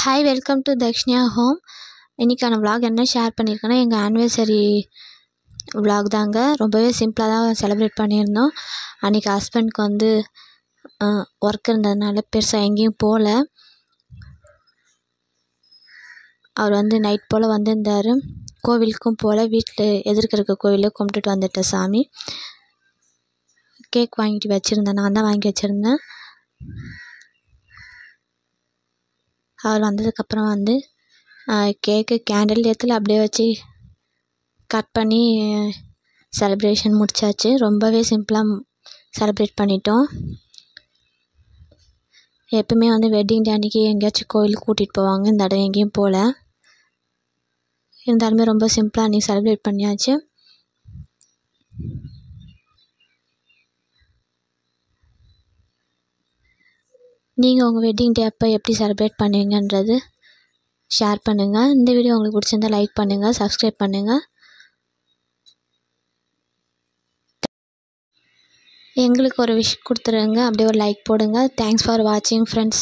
Hi welcome to Dakshiniya home. இன்றைக்கான vlog என்ன share பண்ணியிருக்கேன்னா எங்கள் ஆனிவர்சரி vlog தாங்க. ரொம்பவே சிம்பிளாக தான் செலிப்ரேட் பண்ணியிருந்தோம். அன்றைக்கி ஹஸ்பண்ட்க்கு வந்து ஒர்க் இருந்ததுனால பெருசாக எங்கேயும் போகல. அவர் வந்து நைட் போல் வந்திருந்தார். கோவிலுக்கும் போல் வீட்டில் எதிர்க்க இருக்க கோவிலில் கும்பிட்டுட்டு வந்துட்டேன் சாமி. கேக் வாங்கிட்டு வச்சுருந்தேன், நான் தான் வாங்கி வச்சுருந்தேன். அவர் வந்ததுக்கப்புறம் வந்து கேக்கு கேண்டில் ஏற்றல, அப்படியே வச்சு கட் பண்ணி செலிப்ரேஷன் முடித்தாச்சு. ரொம்பவே சிம்பிளாக செலிப்ரேட் பண்ணிட்டோம். எப்பவுமே வந்து வெட்டிங் டே அன்றைக்கி எங்கேயாச்சும் கோயிலுக்கு கூட்டிகிட்டு போவாங்க, இந்த தடவை எங்கேயும் போகல. இருந்தாலுமே ரொம்ப சிம்பிளாக அன்றைக்கி செலிப்ரேட் பண்ணியாச்சு. நீங்கள் உங்கள் வெட்டிங் டே அப்போ எப்படி செலிப்ரேட் பண்ணுவீங்கன்றது ஷேர் பண்ணுங்கள். இந்த வீடியோ உங்களுக்கு பிடிச்சிருந்தால் லைக் பண்ணுங்கள், சப்ஸ்கிரைப் பண்ணுங்கள். எங்களுக்கு ஒரு விஷ் கொடுத்துருங்க, அப்படியே ஒரு லைக் போடுங்க. தேங்க்ஸ் ஃபார் வாட்சிங் ஃப்ரெண்ட்ஸ்.